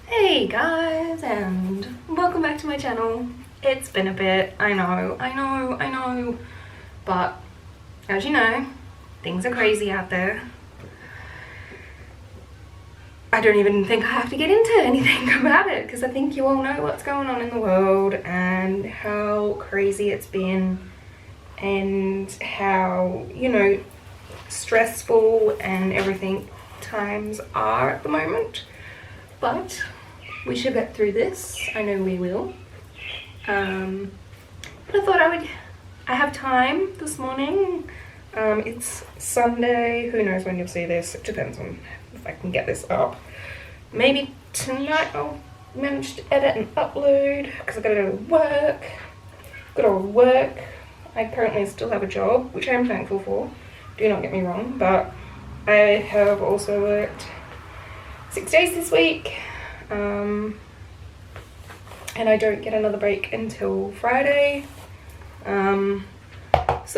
Hey guys, and welcome back to my channel. It's been a bit, I know, but as you know, things are crazy out there. I don't even think I have to get into anything about it because I think you all know what's going on in the world and how crazy it's been and how, stressful and everything times are at the moment. But we should get through this. I know we will. But I thought I have time this morning. It's Sunday. Who knows when you'll see this? It depends on if I can get this up. Maybe tonight I'll manage to edit and upload because I gotta go to work. Good old work. I currently still have a job, which I'm thankful for. Do not get me wrong, but I have also worked 6 days this week. And I don't get another break until Friday. So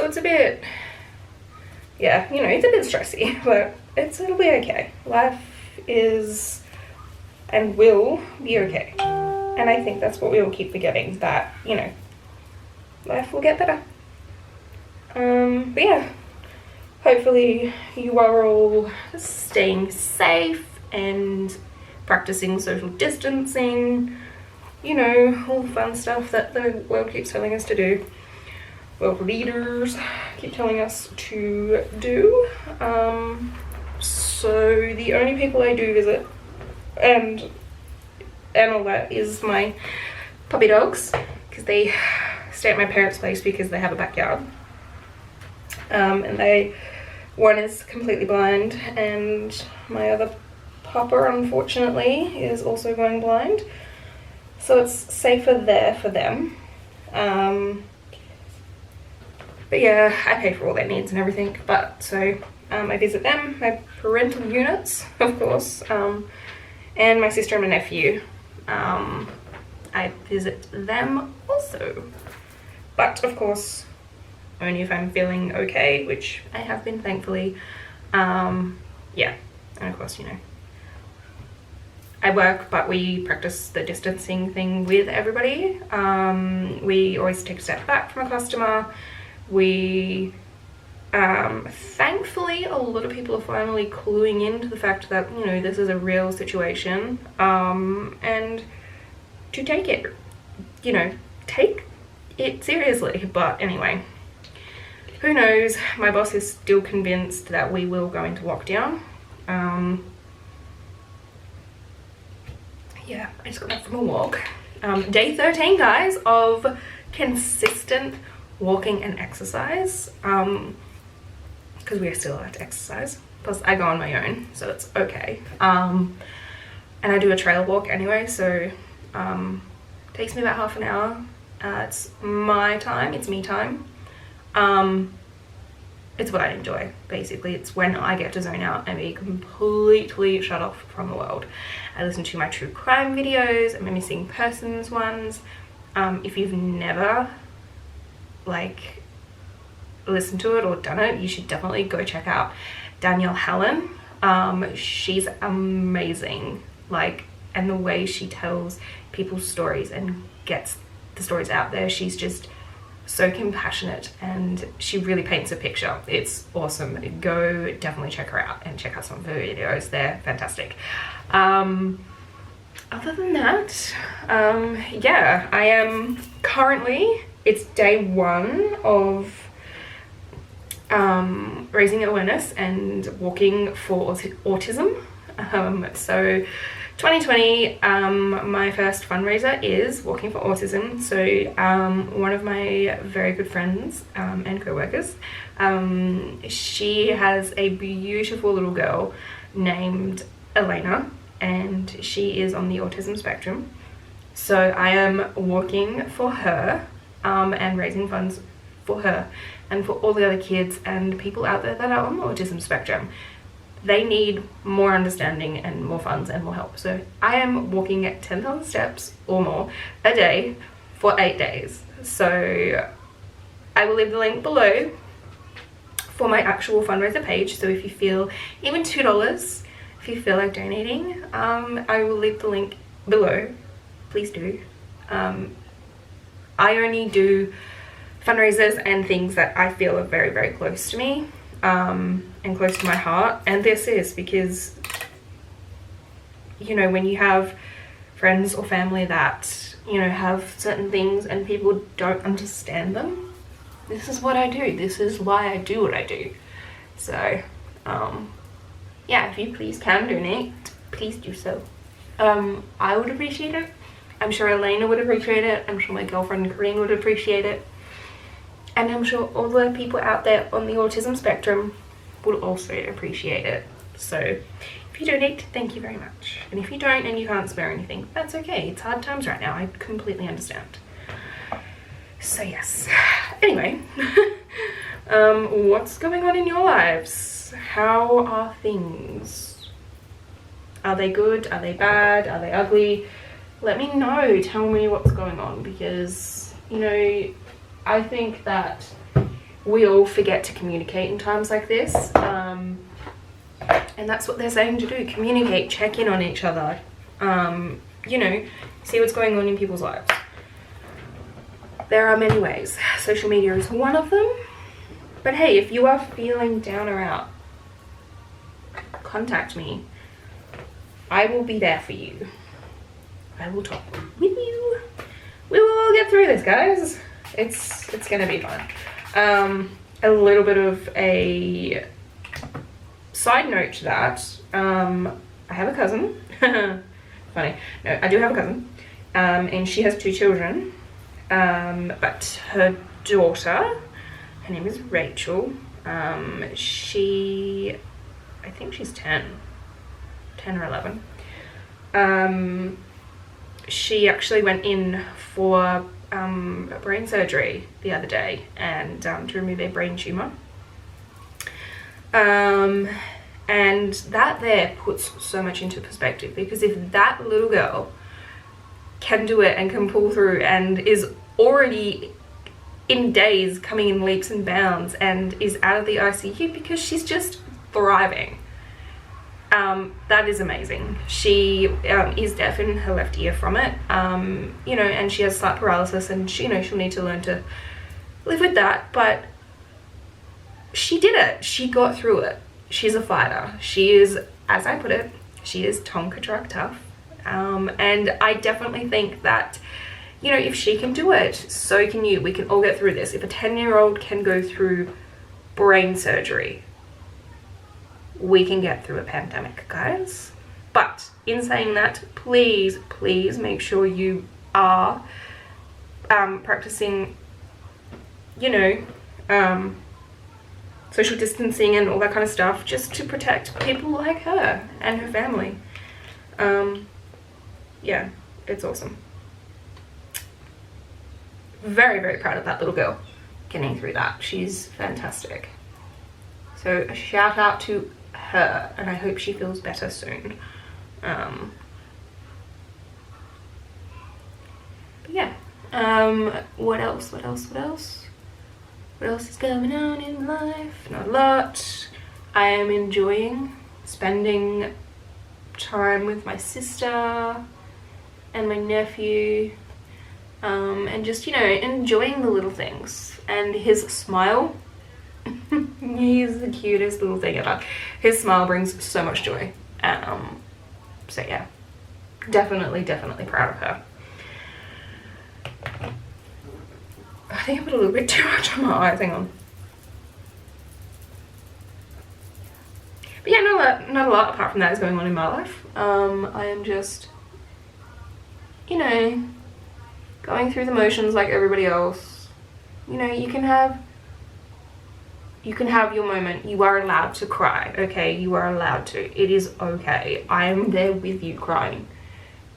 it's a bit, it's a bit stressy, but it'll be okay. Life is and will be okay. And I think that's what we all keep forgetting, that, life will get better. But yeah, hopefully you are all staying safe and practicing social distancing, all the fun stuff that the world keeps telling us to do. World leaders keep telling us to do. So the only people I do visit and all that is my puppy dogs, because they stay at my parents' place because they have a backyard. And one is completely blind, and my other Papa, unfortunately, is also going blind, so it's safer there for them. But yeah, I pay for all their needs and everything, but so I visit them, my parental units, of course, and my sister and my nephew. I visit them also, but of course only if I'm feeling okay, which I have been, thankfully. And of course, I work, but we practice the distancing thing with everybody. We always take a step back from a customer. We, thankfully, a lot of people are finally cluing into the fact that, this is a real situation, and to take it, take it seriously. But anyway, who knows? My boss is still convinced that we will go into lockdown. Yeah, I just got back from a walk. Day 13, guys, of consistent walking and exercise, because we are still allowed to exercise. Plus I go on my own, so it's okay. And I do a trail walk anyway, so takes me about half an hour. It's my time, it's me time. It's what I enjoy, basically. It's when I get to zone out and be completely shut off from the world. I listen to my true crime videos and my missing persons ones. If you've never listened to it or done it, you should definitely go check out Danielle Hallen. She's amazing, and the way she tells people's stories and gets the stories out there, she's just so compassionate, and she really paints a picture. It's awesome. Go definitely check her out and check out some of her videos. They're fantastic. Other than that, I am currently, it's day 1 of raising awareness and walking for autism. So 2020, my first fundraiser is walking for autism. So one of my very good friends and co-workers, she has a beautiful little girl named Elena, and she is on the autism spectrum. So I am walking for her and raising funds for her and for all the other kids and people out there that are on the autism spectrum. They need more understanding and more funds and more help. So I am walking at 10,000 steps or more a day for 8 days. So I will leave the link below for my actual fundraiser page. So if you feel even $2, if you feel like donating, I will leave the link below, please do. I only do fundraisers and things that I feel are very, very close to me, and close to my heart. And this is because, you know, when you have friends or family that, you know, have certain things and people don't understand them, this is what I do. This is why I do what I do. So, yeah, if you please can donate, please do so. I would appreciate it. I'm sure Elena would appreciate it. I'm sure my girlfriend Corinne would appreciate it. And I'm sure all the people out there on the autism spectrum would also appreciate it. So if you donate, thank you very much. And if you don't and you can't spare anything, that's okay. It's hard times right now. I completely understand. So yes. Anyway, what's going on in your lives? How are things? Are they good? Are they bad? Are they ugly? Let me know. Tell me what's going on, because, you know, I think that we all forget to communicate in times like this. And that's what they're saying to do. Communicate, check in on each other, you know, see what's going on in people's lives. There are many ways. Social media is one of them. But hey, if you are feeling down or out, contact me. I will be there for you. I will talk with you. We will all get through this, guys. It's gonna be fun. A little bit of a side note to that. I have a cousin. Funny. No, I do have a cousin. And she has 2 children. But her daughter, her name is Rachel. I think she's 10 or 11. She actually went in for brain surgery the other day, and to remove a brain tumor. And that there puts so much into perspective, because if that little girl can do it and can pull through and is already in days coming in leaps and bounds and is out of the ICU because she's just thriving, that is amazing. She is deaf in her left ear from it, you know, and she has slight paralysis, and she, you know, she'll need to learn to live with that, but she did it. She got through it. She's a fighter. She is, as I put it, she is Tonka truck tough. And I definitely think that, you know, if she can do it, so can you. We can all get through this. If a 10-year-old can go through brain surgery, we can get through a pandemic, guys. But in saying that, please make sure you are practicing, you know, social distancing and all that kind of stuff, just to protect people like her and her family. Yeah, it's awesome. Very, very proud of that little girl getting through that. She's fantastic. So a shout out to her, and I hope she feels better soon. But yeah, what else is going on in life? Not a lot. I am enjoying spending time with my sister and my nephew, and just, you know, enjoying the little things. And his smile, he's the cutest little thing ever. His smile brings so much joy. So yeah, definitely proud of her. I think I put a little bit too much on my eyes, hang on. But yeah, not a lot apart from that is going on in my life. I am just, you know, going through the motions like everybody else. You know, you can have your moment. You are allowed to cry, okay? You are allowed to. It is okay. I am there with you crying.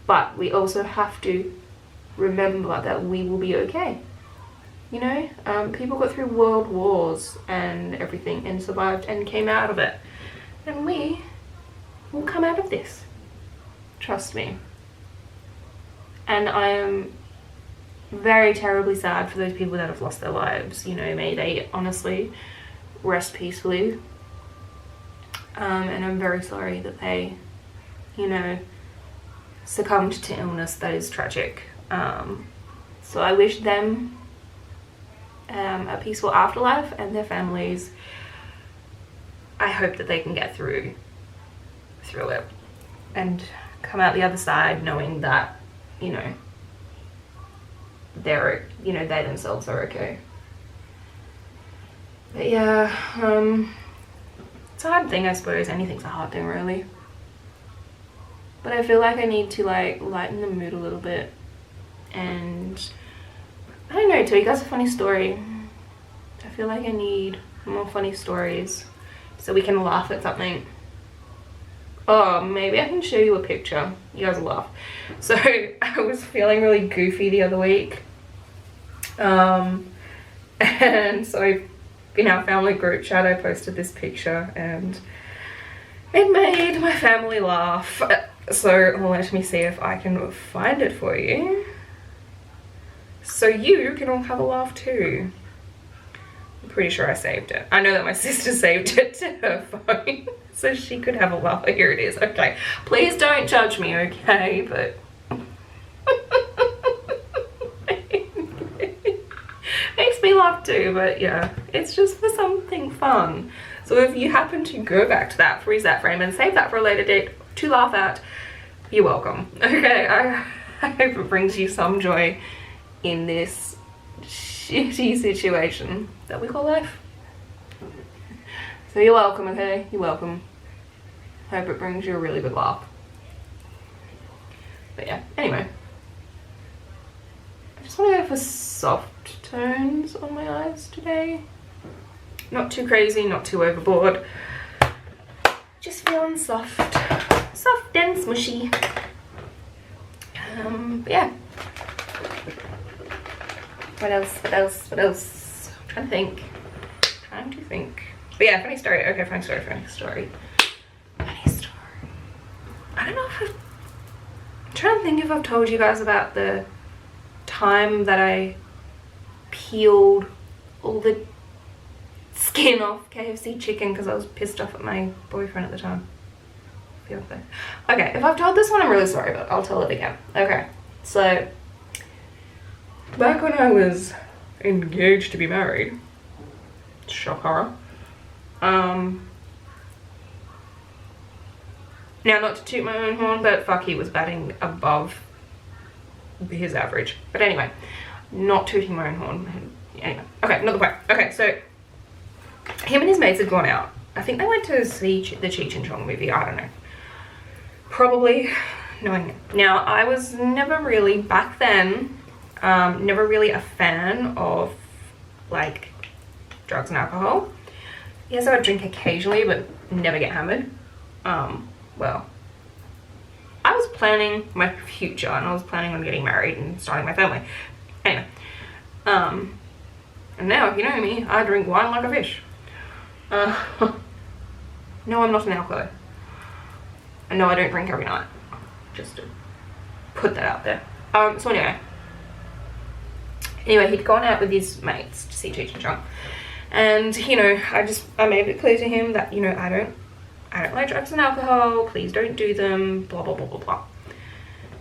But we also have to remember that we will be okay. You know, people got through world wars and everything and survived and came out of it. And we will come out of this. Trust me. And I am very terribly sad for those people that have lost their lives. You know, may they honestly rest peacefully. And I'm very sorry that they, you know, succumbed to illness that is tragic. So I wish them a peaceful afterlife, and their families, I hope that they can get through it and come out the other side knowing that, you know, they're, you know, they themselves are okay. But yeah, it's a hard thing, I suppose. Anything's a hard thing, really. But I feel like I need to, like, lighten the mood a little bit. And I don't know, tell you guys a funny story. I feel like I need more funny stories so we can laugh at something. Oh, maybe I can show you a picture. You guys will laugh. So I was feeling really goofy the other week. And so in our family group chat, I posted this picture and it made my family laugh. So let me see if I can find it for you, so you can all have a laugh too. I'm pretty sure I saved it. I know that my sister saved it to her phone so she could have a laugh. Here it is. Okay, please don't judge me, okay? But makes me laugh too. But yeah, it's just for something fun. So if you happen to go back to that, freeze that frame and save that for a later date to laugh at, you're welcome. Okay, I hope it brings you some joy in this shitty situation that we call life. So you're welcome, okay? You're welcome. Hope it brings you a really good laugh. But yeah, anyway. I just want to go for soft tones on my eyes today. Not too crazy, not too overboard. Just feeling soft. Soft and smushy. But yeah. What else? I'm trying to think. But yeah, funny story. Okay, funny story. I don't know if I'm trying to think if I've told you guys about the time that I peeled all the skin off KFC chicken because I was pissed off at my boyfriend at the time. Fiance. Okay, if I've told this one, I'm really sorry, but I'll tell it again. Okay, so back when I was engaged to be married, shock horror. Now, not to toot my own horn, but fuck, he was batting above his average. But anyway, not tooting my own horn. Anyway, okay, not the point. Okay, so him and his mates had gone out. I think they went to see the Cheech and Chong movie. I don't know. Probably knowing it. Now, I was never really, back then, never really a fan of, like, drugs and alcohol. Yes, I would drink occasionally, but never get hammered. Well, I was planning my future, and I was planning on getting married and starting my family. Anyway, and now, if you know me, I drink wine like a fish. No, I'm not an alcoholic. And no, I don't drink every night. Just to put that out there. So anyway, he'd gone out with his mates to see Cheech and Chong. And, you know, I made it clear to him that, you know, I don't like drugs and alcohol, please don't do them, blah, blah, blah, blah, blah.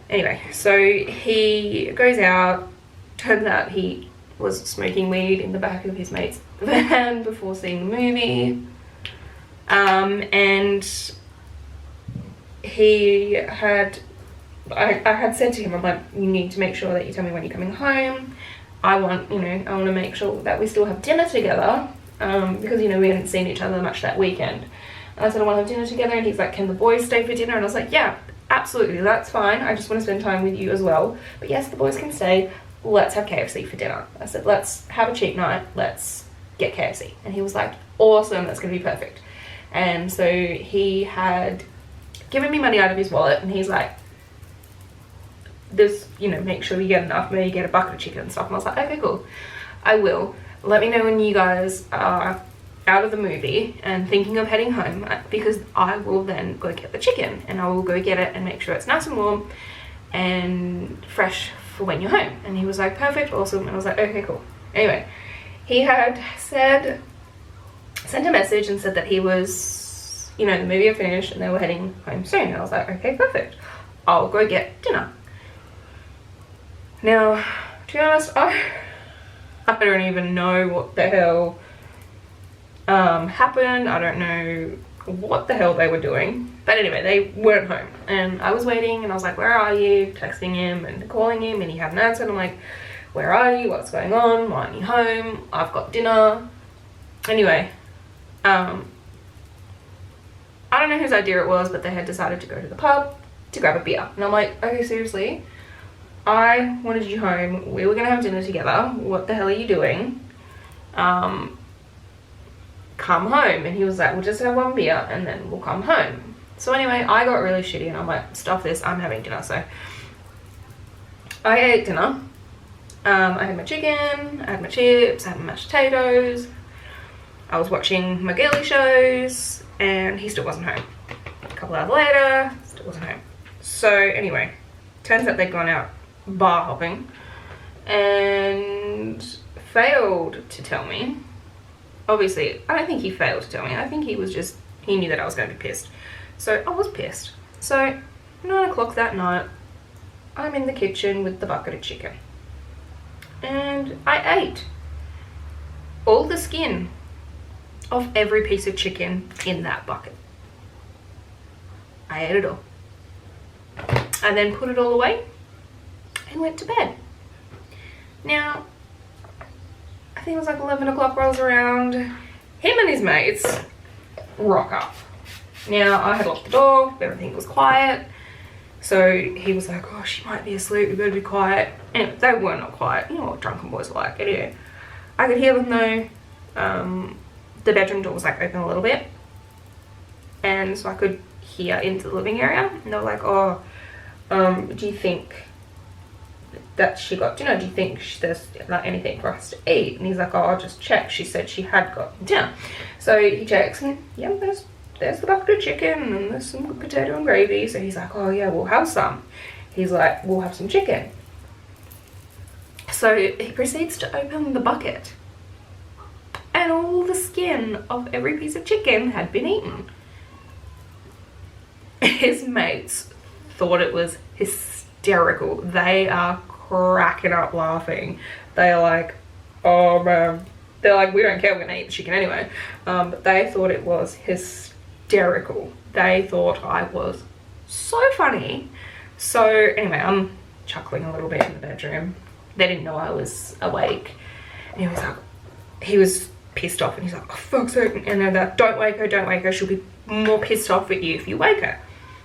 Anyway, so he goes out, turns out he was smoking weed in the back of his mate's van before seeing the movie. And he had, I had said to him, I'm like, you need to make sure that you tell me when you're coming home. I want to make sure that we still have dinner together, because, you know, we hadn't seen each other much that weekend. And I said, I want to have dinner together, and he's like, can the boys stay for dinner? And I was like, yeah, absolutely, that's fine. I just want to spend time with you as well. But yes, the boys can stay. Let's have KFC for dinner. I said, let's have a cheap night. Let's get KFC. And he was like, awesome, that's going to be perfect. And so he had given me money out of his wallet, and he's like, this, you know, make sure you get enough, maybe get a bucket of chicken and stuff. And I was like, okay, cool, I will. Let me know when you guys are out of the movie and thinking of heading home, because I will then go get the chicken, and I will go get it and make sure it's nice and warm and fresh for when you're home. And he was like, perfect, awesome. And I was like, okay, cool. Anyway, he had sent a message and said that he was, you know, the movie had finished and they were heading home soon. And I was like, okay, perfect, I'll go get dinner. Now, to be honest, I don't even know what the hell happened. I don't know what the hell they were doing. But anyway, they weren't home. And I was waiting and I was like, where are you? Texting him and calling him and he hadn't answered. I'm like, where are you? What's going on? Why aren't you home? I've got dinner. Anyway, I don't know whose idea it was, but they had decided to go to the pub to grab a beer. And I'm like, okay, seriously? I wanted you home. We were going to have dinner together. What the hell are you doing? Come home. And he was like, we'll just have one beer and then we'll come home. So anyway, I got really shitty and I'm like, stuff this, I'm having dinner. So I ate dinner. I had my chicken, I had my chips, I had my mashed potatoes. I was watching my girly shows and he still wasn't home. A couple hours later, still wasn't home. So anyway, turns out they'd gone out bar hopping and failed to tell me. Obviously, I don't think he failed to tell me. I think he was just, he knew that I was going to be pissed. So I was pissed. So 9 o'clock that night, I'm in the kitchen with the bucket of chicken. And I ate all the skin of every piece of chicken in that bucket. I ate it all. I then put it all away and went to bed. Now, I think it was like 11 o'clock rolls around. Him and his mates rock up. Now, I had locked the door, everything was quiet. So he was like, oh, she might be asleep, we better be quiet. And they were not quiet. You know what drunken boys are like. Anyway, I could hear them though. The bedroom door was like open a little bit. And so I could hear into the living area. And they were like, oh, do you think that she got dinner? Do you think there's like anything for us to eat? And he's like, oh, I'll just check. She said she had got dinner. So he checks and yeah, there's the bucket of chicken and there's some potato and gravy. So he's like, oh yeah, we'll have some. He's like, we'll have some chicken. So he proceeds to open the bucket and all the skin of every piece of chicken had been eaten. His mates thought it was hysterical. They are cracking up laughing. They're like, oh man. They're like, we don't care, we're gonna eat the chicken anyway. But they thought it was hysterical. They thought I was so funny. So anyway, I'm chuckling a little bit in the bedroom. They didn't know I was awake. And he was like, he was pissed off and he's like, oh fuck's sake. And they're like, don't wake her, she'll be more pissed off at you if you wake her.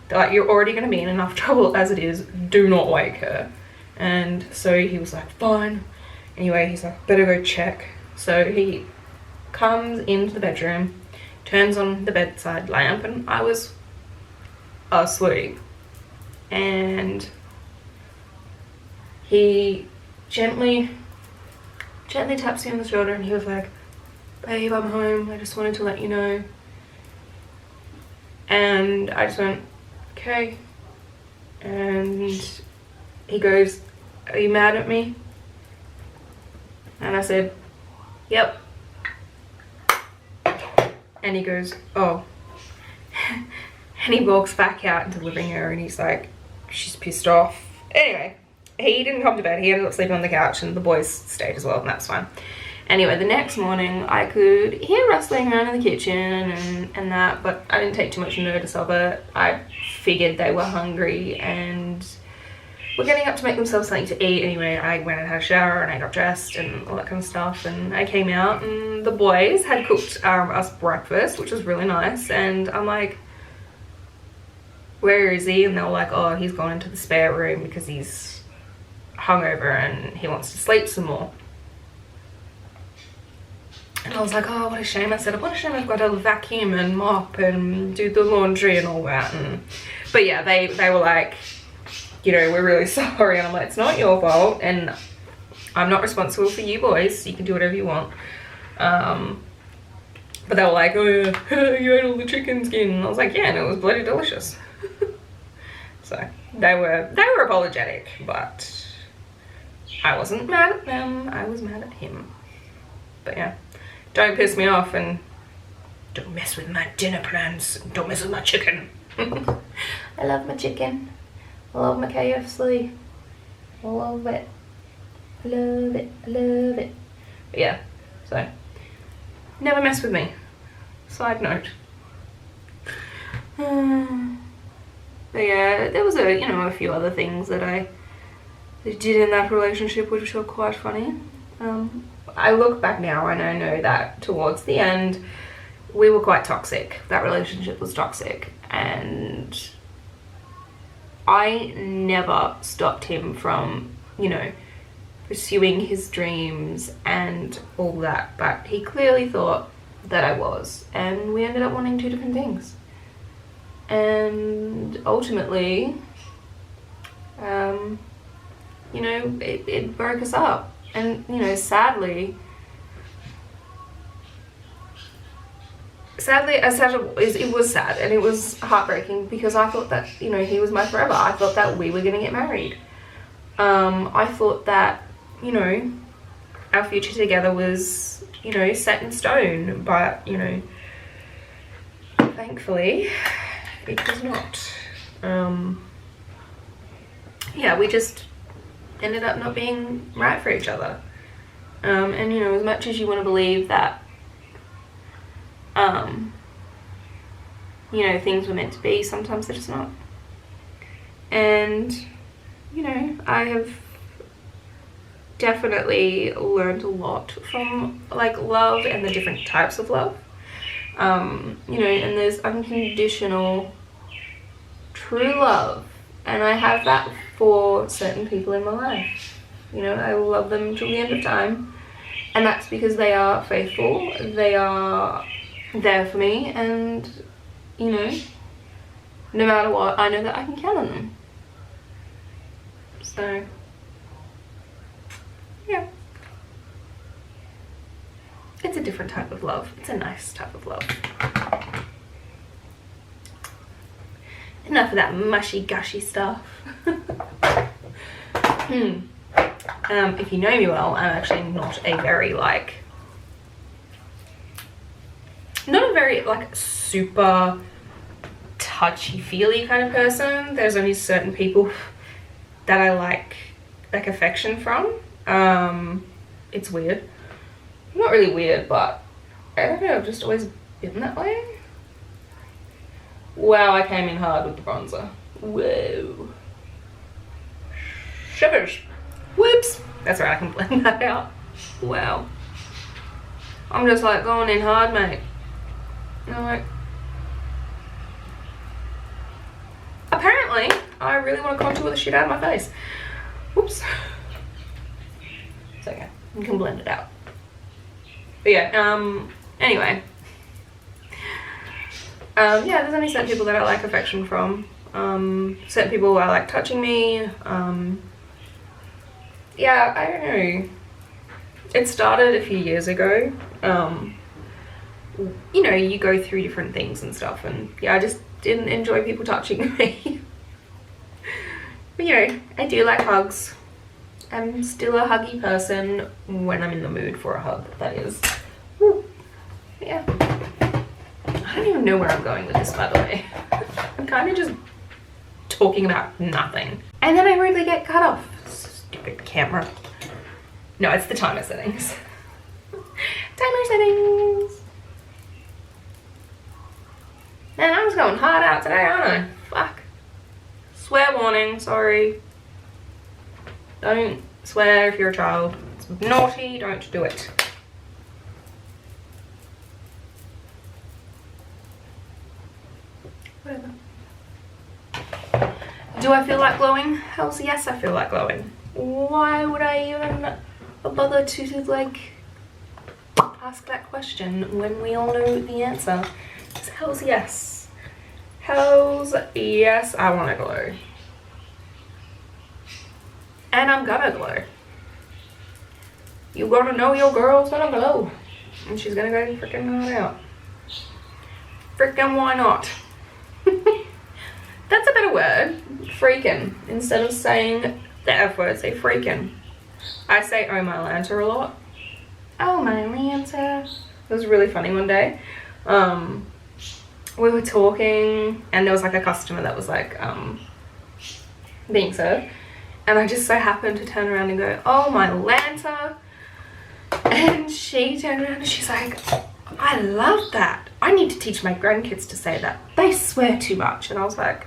They're like, you're already gonna be in enough trouble as it is, do not wake her. And so he was like, fine. Anyway, he's like, better go check. So he comes into the bedroom, turns on the bedside lamp, and I was asleep. And he gently taps me on the shoulder and he was like, babe, I'm home, I just wanted to let you know. And I just went, okay. And he goes, are you mad at me? And I said, yep. And he goes, oh. And he walks back out into the living area and he's like, she's pissed off. Anyway, he didn't come to bed. He ended up sleeping on the couch and the boys stayed as well, and that's fine. Anyway, the next morning I could hear rustling around in the kitchen and that, but I didn't take too much notice of it. I figured they were hungry and were getting up to make themselves something to eat. Anyway, I went and had a shower and I got dressed and all that kind of stuff, and I came out and the boys had cooked us breakfast, which was really nice. And I'm like, where is he? And they were like, oh, he's gone into the spare room because he's hungover and he wants to sleep some more. And I was like, oh, what a shame. I said, what a shame I've got to vacuum and mop and do the laundry and all that. But yeah, they were like, you know, we're really sorry. And I'm like, it's not your fault and I'm not responsible for you boys, so you can do whatever you want. But they were like, oh yeah, you ate all the chicken skin. And I was like, yeah, and it was bloody delicious. So they were apologetic, but I wasn't mad at them, I was mad at him. But yeah, don't piss me off and don't mess with my dinner plans. Don't mess with my chicken. I love my chicken. I love my KFC. I love it. I love it. I love it. But yeah, so never mess with me. Side note. But yeah, there was a few other things that I did in that relationship which were quite funny. I look back now and I know that towards the end we were quite toxic. That relationship was toxic, and I never stopped him from, pursuing his dreams and all that, but he clearly thought that I was, and we ended up wanting two different things. And ultimately, it broke us up. And, sadly, as sad as it was sad, and it was heartbreaking, because I thought that, he was my forever. I thought that we were going to get married. I thought that, our future together was, set in stone, but, thankfully, it was not. Yeah, we just ended up not being right for each other. And, as much as you want to believe that, things were meant to be, sometimes they're just not. And, I have definitely learned a lot from, love and the different types of love. And there's unconditional true love, and I have that for certain people in my life. I will love them till the end of time, and that's because they are faithful, they are there for me, and no matter what, I know that I can count on them. So yeah, it's a different type of love. It's a nice type of love. Enough of that mushy gushy stuff. If you know me well, I'm actually not a very super touchy-feely kind of person. There's only certain people that I like affection from. It's weird. Not really weird, but I don't know, I've just always been that way. Wow, I came in hard with the bronzer. Whoa. Shivers. Whoops. That's right, I can blend that out. Wow. I'm just going in hard, mate. Apparently, I really want to contour the shit out of my face. Whoops. It's okay. You can blend it out. But yeah, anyway. Yeah, there's only certain people that I like affection from. Certain people I like touching me. Yeah, I don't know. It started a few years ago. You go through different things and stuff, and yeah, I just didn't enjoy people touching me. But I do like hugs. I'm still a huggy person when I'm in the mood for a hug, that is. Woo. Yeah. I don't even know where I'm going with this, by the way. I'm kind of just talking about nothing. And then I rudely get cut off. Stupid camera. No, it's the timer settings. Timer settings. Man, I was going hard out today, aren't I? Fuck. Swear warning, sorry. Don't swear if you're a child. It's naughty, don't do it. Whatever. Do I feel like glowing? Hells yes, I feel like glowing. Why would I even bother to ask that question when we all know the answer? It's hells yes. Hells yes, I want to glow. And I'm gonna glow. You gotta know your girl's gonna glow. And she's gonna go freaking hard out. Freaking why not? That's a better word. Freaking. Instead of saying the F word, say freaking. I say oh my Lanta a lot. Oh my Lanta. It was really funny one day. We were talking and there was a customer that was being served, and I just so happened to turn around and go, "Oh my Lanta," and she turned around and she's like, "I love that. I need to teach my grandkids to say that. They swear too much." And I was like,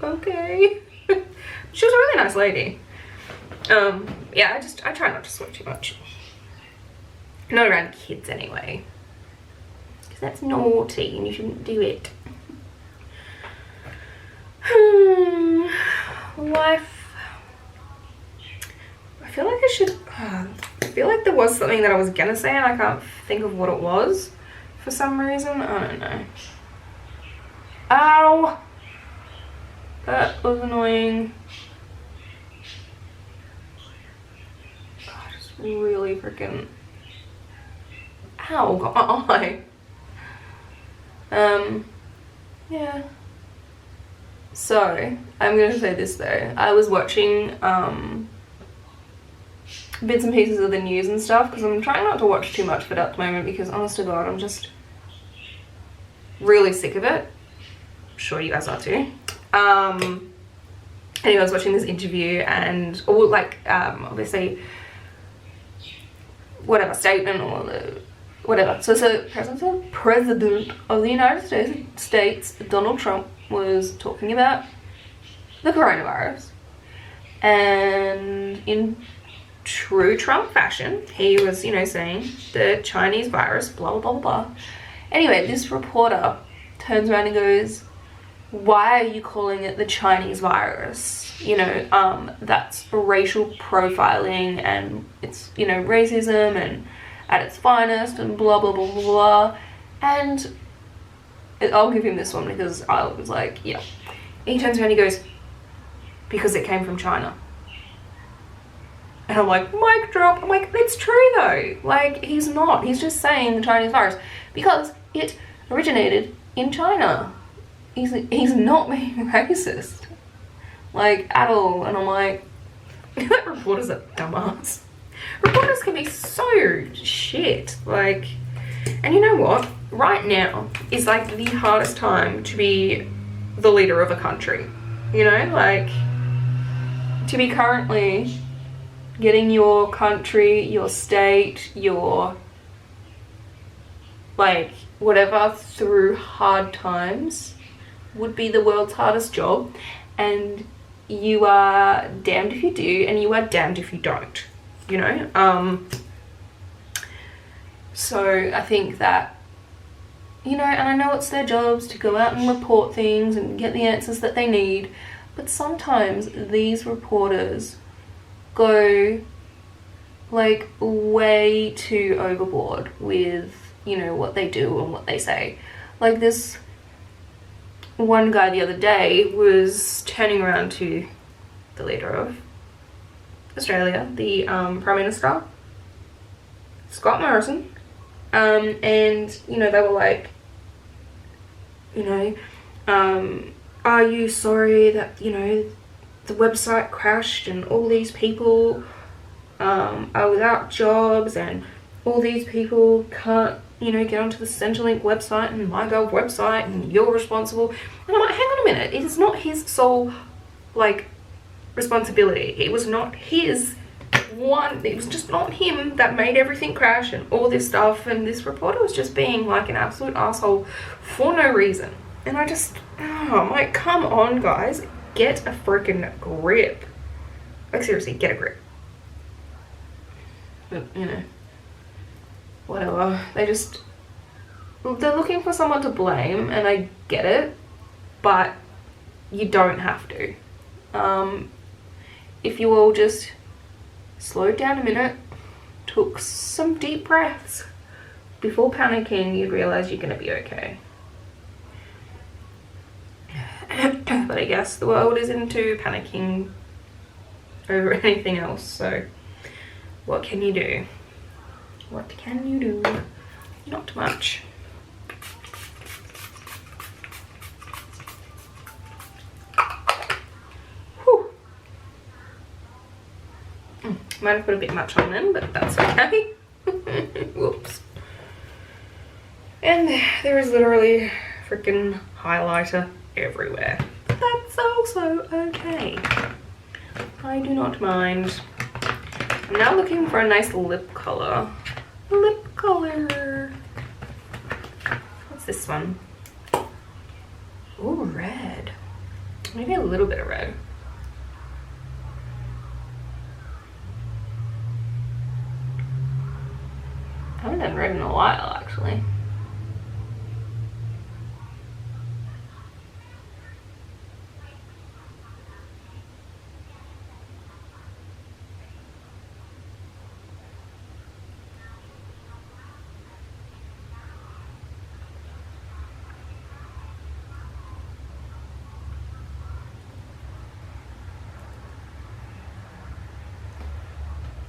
okay. She was a really nice lady. Yeah, I try not to swear too much. Not around kids anyway, because that's naughty and you shouldn't do it. Life. I feel like I feel like there was something that I was gonna say and I can't think of what it was for some reason. I don't know. Ow! That was annoying. God, it's really freaking. Ow, got my eye. Yeah. So, I'm gonna say this though. I was watching bits and pieces of the news and stuff because I'm trying not to watch too much of it at the moment because honest to God, I'm just really sick of it. I'm sure you guys are too. Anyway, I was watching this interview and obviously whatever statement or whatever. So President of the United States, Donald Trump, was talking about the coronavirus, and in true Trump fashion, he was, saying the Chinese virus, blah, blah, blah, blah. Anyway, this reporter turns around and goes, "Why are you calling it the Chinese virus? That's racial profiling and it's, racism and at its finest and blah, blah, blah, blah, blah." And I'll give him this one because I was like, yeah. He turns around and he goes, "Because it came from China." And I'm like, mic drop. I'm like, it's true though. Like, he's just saying the Chinese virus because it originated in China. He's not being racist, like, at all. And I'm like, that reporter's a dumbass. Reporters can be so shit, like, and you know what? Right now is like the hardest time to be the leader of a country, like, to be currently getting your country, your state, your, like, whatever through hard times would be the world's hardest job, and you are damned if you do and you are damned if you don't, so I think that, and I know it's their jobs to go out and report things and get the answers that they need, but sometimes these reporters go, like, way too overboard with, what they do and what they say. Like, this one guy the other day was turning around to the leader of Australia, the Prime Minister, Scott Morrison, and, they were like, "Are you sorry that, the website crashed and all these people are without jobs and all these people can't, get onto the Centrelink website and MyGov website and you're responsible." And I'm like, hang on a minute, it is not his sole, like, responsibility. It was not his it was just not him that made everything crash and all this stuff, and this reporter was just being like an absolute asshole for no reason. And I'm like, come on guys, get a freaking grip. Like, seriously, get a grip. But, whatever. They're looking for someone to blame, and I get it, but you don't have to. If you all just slowed down a minute, took some deep breaths before panicking, you'd realize you're gonna be okay. But I guess the world is into panicking over anything else, so what can you do? What can you do? Not much. Whew. Might have put a bit much on then, but that's okay. Whoops. And there is literally freaking highlighter everywhere. That's that's also okay. I do not mind. I'm now looking for a nice lip color. Lip color. What's this one? Oh, red. Maybe a little bit of red. I haven't done red in a while, actually.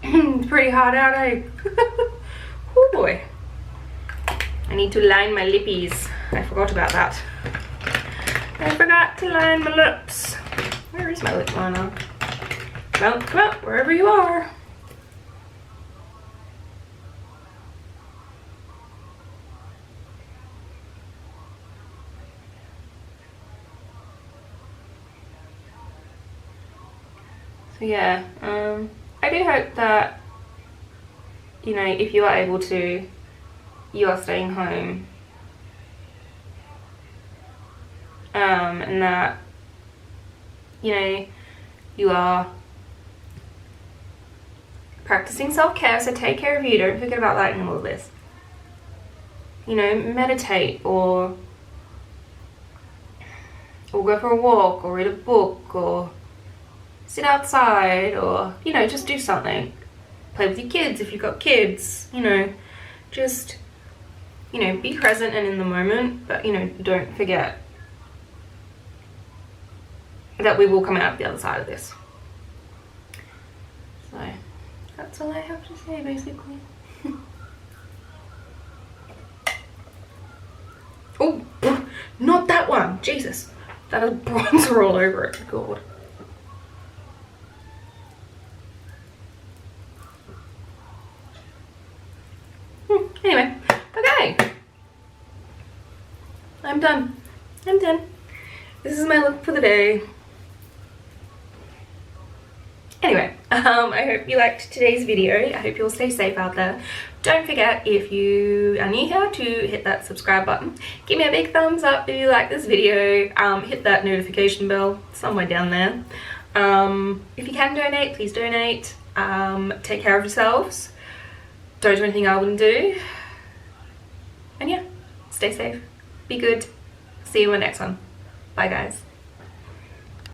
It's pretty hot out, eh? Oh boy. I need to line my lippies. I forgot about that. I forgot to line my lips. Where is my lip liner? Well, come out, wherever you are. So yeah, I do hope that, you know, if you are able to, you are staying home. And that, you know, you are practicing self-care, so take care of you. Don't forget about that in all of this. You know, meditate or go for a walk or read a book or sit outside or, you know, just do something. Play with your kids if you've got kids, you know, just, you know, be present and in the moment, but, you know, don't forget that we will come out the other side of this. So that's all I have to say, basically. Oh, not that one. Jesus, that has bronzer all over it. God. Anyway, okay. I'm done. I'm done. This is my look for the day. Anyway, I hope you liked today's video. I hope you'll stay safe out there. Don't forget, if you are new here, to hit that subscribe button. Give me a big thumbs up if you like this video. Hit that notification bell somewhere down there. If you can donate, please donate. Take care of yourselves. Don't do anything I wouldn't do. And yeah, stay safe. Be good. See you in the next one. Bye, guys.